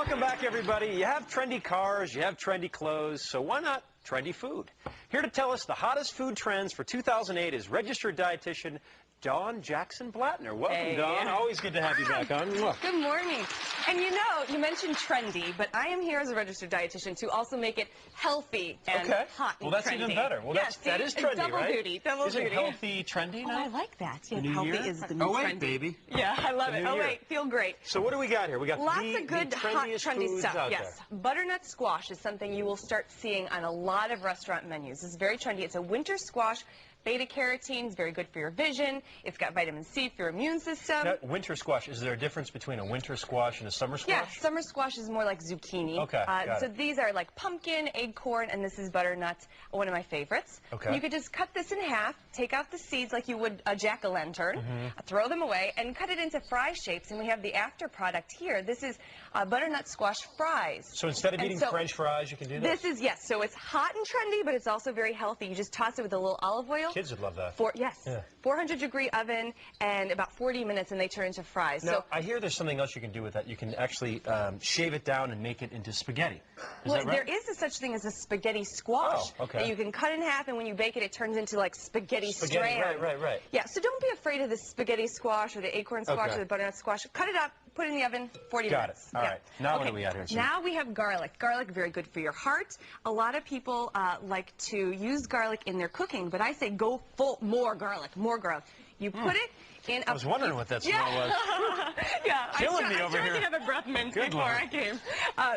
Welcome back, everybody. You have trendy cars, you have trendy clothes, so why not trendy food? Here to tell us the hottest food trends for 2008 is registered dietitian Dawn Jackson Blattner. Welcome, hey. Dawn. Always good to have you back on. Good morning. And you know, you mentioned trendy, but I am here as a registered dietitian to also make it healthy and hot and well, that's trendy. even better. Well, yes, that is trendy, double right? Duty, double Isn't duty. healthy trendy now? Oh, I like that. Yes, New healthy year? is the new oh, wait, trendy. baby. Yeah, I love it. New Oh, year. wait, feel great. So what do we got here? We got lots of good, hot, trendy foods stuff. out Yes, there. butternut squash is something you will start seeing on a lot of restaurant menus. It's very trendy. It's a winter squash. Beta-carotene is very good for your vision. It's got vitamin C for your immune system. Now, winter squash, is there a difference between a winter squash and a summer squash? Yeah, summer squash is more like zucchini. Okay, so these are like pumpkin, acorn, and this is butternut, one of my favorites. Okay. You could just cut this in half, take out the seeds like you would a jack-o'-lantern, throw them away, and cut it into fry shapes. And we have the after product here. This is butternut squash fries. So instead of eating French fries, you can do this? This is, yes, so it's hot and trendy, but it's also very healthy. You just toss it with a little olive oil. Kids would love that. 400-degree oven and about 40 minutes, and they turn into fries. Now, so I hear there's something else you can do with that. You can actually shave it down and make it into spaghetti. Is that right? There is such thing as a spaghetti squash that you can cut in half, and when you bake it, it turns into like spaghetti strand. Right. Yeah, so don't be afraid of the spaghetti squash or the acorn squash or the butternut squash. Cut it up, put it in the oven, 40 minutes. Got it. All right. Now what do we got here? Now we have garlic. Garlic, very good for your heart. A lot of people like to use garlic in their cooking, but I say go full, more garlic, more garlic. You put it in a... I was wondering what that smell was. Yeah, Killing me over here. I tried to have a breath mint before I came.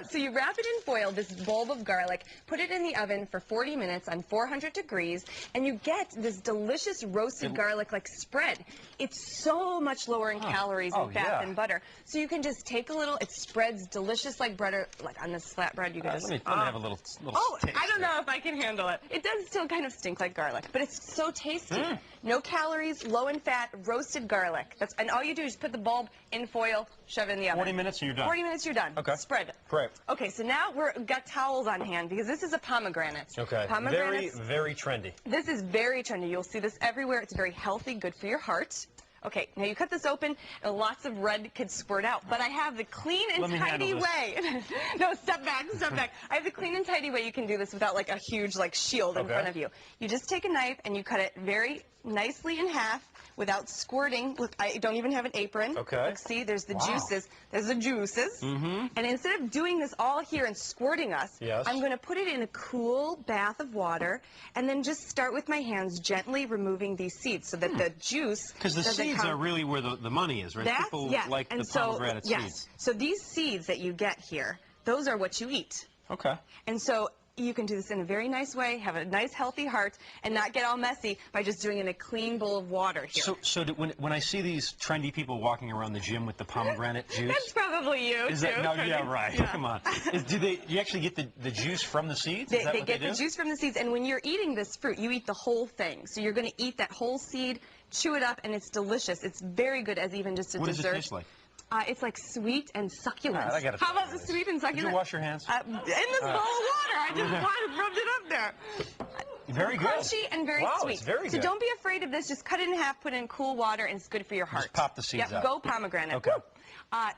So you wrap it in foil, this bulb of garlic, put it in the oven for 40 minutes on 400 degrees, and you get this delicious roasted garlic like spread. It's so much lower in calories and fat than butter. So you can just take a little, it spreads delicious like butter, like on this flatbread. You can just... Let me have a little taste. I don't know if I can handle it. It does still kind of stink like garlic, but it's so tasty. No calories, low in fat, roasted garlic. And all you do is put the bulb in foil, shove it in the oven. 40 minutes and you're done. 40 minutes, you're done. Okay. Spread it. Great. Okay, so now we've got towels on hand because this is a pomegranate. Okay. Very trendy. This is very trendy. You'll see this everywhere. It's very healthy, good for your heart. Okay, now you cut this open, and lots of red could squirt out. But I have the clean and tidy way. No, step back, step back. I have the clean and tidy way you can do this without like a huge like shield in front of you. You just take a knife and you cut it very nicely in half without squirting. Look, I don't even have an apron. Okay. Look, see, there's the juices. There's the juices. And instead of doing this all here and squirting us, I'm going to put it in a cool bath of water and then just start with my hands gently removing these seeds so that the juice Because the seeds are really where the money is, right? People like the pomegranate seeds. So these seeds that you get here, those are what you eat. Okay. And so you can do this in a very nice way, have a nice healthy heart, and not get all messy by just doing it in a clean bowl of water here. So when I see these trendy people walking around the gym with the pomegranate juice... That's probably you, is that, no, yeah, right. Yeah. Come on. Do you actually get the juice from the seeds? They get the juice from the seeds, and when you're eating this fruit, you eat the whole thing. So you're going to eat that whole seed, chew it up, and it's delicious. It's very good as even just a dessert. What does it taste like? It's like sweet and succulent. How about the sweet and succulent? Did you wash your hands? In this bowl of water. I just rubbed it up there. Very good. Crunchy and very sweet. It's very good. So don't be afraid of this. Just cut it in half, put it in cool water, and it's good for your heart. Just pop the seeds out. Go pomegranate. Okay.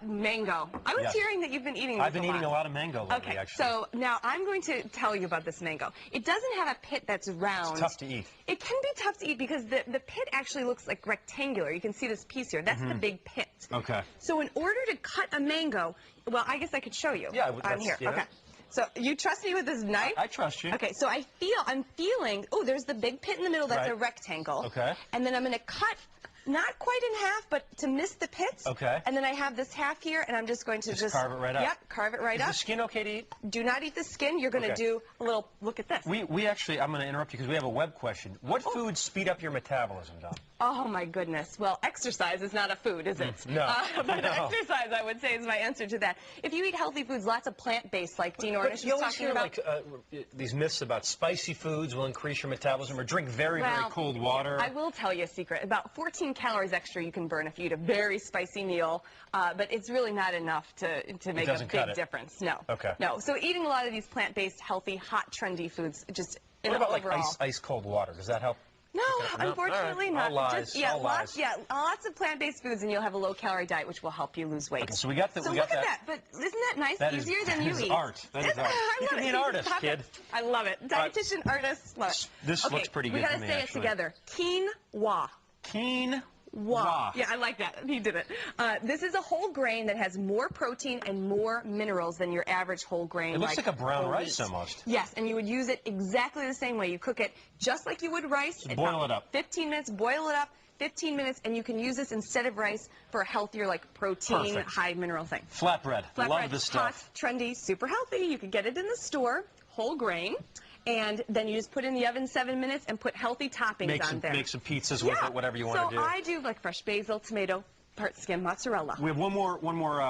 Mango. I was hearing that you've been eating this I've been eating a lot of mango lately, actually. So now I'm going to tell you about this mango. It doesn't have a pit that's round. It's tough to eat. It can be tough to eat because the pit actually looks like rectangular. You can see this piece here. That's the big pit. Okay. So in order to cut a mango, well, I guess I could show you. Yeah, I'm here. Okay. So you trust me with this knife? I trust you. Okay, so I'm feeling, oh, there's the big pit in the middle. That's a rectangle. Okay. And then I'm going to cut, not quite in half, but to miss the pit. Okay. And then I have this half here, and I'm just going to just carve it right up. Yep, carve it right up. Is the skin okay to eat? Do not eat the skin. You're going to do a little, look at this. We actually, I'm going to interrupt you because we have a web question. What foods speed up your metabolism, Dawn? Oh, my goodness. Well, exercise is not a food, is it? No. But exercise, I would say, is my answer to that. If you eat healthy foods, lots of plant-based, like Dean Ornish was talking about. Like, these myths about spicy foods will increase your metabolism, or drink very cold water. I will tell you a secret. About 14 calories extra you can burn if you eat a very spicy meal, but it's really not enough to make a big difference. No. Okay. No. So eating a lot of these plant-based, healthy, hot, trendy foods, just what about like ice cold water? Does that help? No, No? unfortunately All right. not. All lies. Just, yeah, All lies. lots of plant-based foods, and you'll have a low-calorie diet, which will help you lose weight. Okay, so we got So we look got at that. But isn't that nice? That is- Easier than that you is eat. art. That is art. I You love can it. be an artist, Pop kid. It. I love it. Dietitian, artist, love it. This Okay, looks pretty good we gotta to me, say actually. it together. Quinoa. Quinoa. Yeah, I like that. He did it. This is a whole grain that has more protein and more minerals than your average whole grain. It looks like a brown whole rice wheat. almost. Yes, and you would use it exactly the same way. You cook it just like you would rice. So boil it up. 15 minutes, boil it up. 15 minutes, and you can use this instead of rice for a healthier, like protein, Perfect. high mineral thing. Flatbread. Love Flatbread, this stuff. hot, trendy, super healthy. You can get it in the store, whole grain, and then you just put it in the oven 7 minutes and put healthy toppings on there. Make some pizzas with it, whatever you want to do. So I do like fresh basil, tomato, part skim, mozzarella. We have one more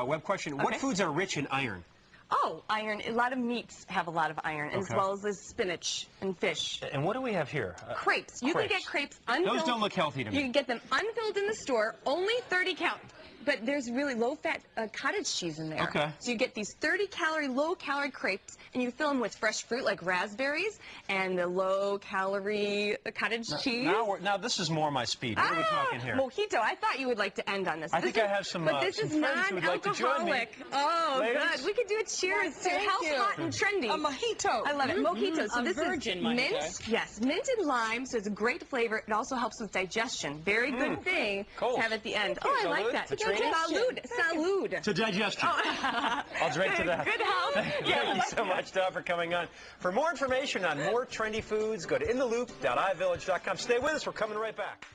web question. What Okay. foods are rich in iron? Oh, iron. A lot of meats have a lot of iron, as Okay. well as the spinach and fish. And what do we have here? Crepes. You can get crepes unfilled. Those don't look healthy to me. You can get them unfilled in the store, only 30 count. But there's really low-fat cottage cheese in there. Okay. So you get these 30-calorie, low-calorie crepes, and you fill them with fresh fruit like raspberries and the low-calorie cottage cheese. Now this is more my speed. What are we talking here? Mojito. I thought you would like to end on this. I think I have some, But this some is friends who would like to join me. non-alcoholic. Oh, Ladies? good. We could do a cheers to thank health, you. hot, and trendy. A mojito. I love it. Mojito. So A this virgin is mojito. mint. Yes, mint and lime. So it's a great flavor. It also helps with digestion. Very good thing Cool. to have at the end. Oh, I like Salud, that. Patrina? Salud. Salud. To digestion. I'll drink to that. Good health. Thank you so much, Don, for coming on. For more information on more trendy foods, go to intheloop.ivillage.com. Stay with us. We're coming right back.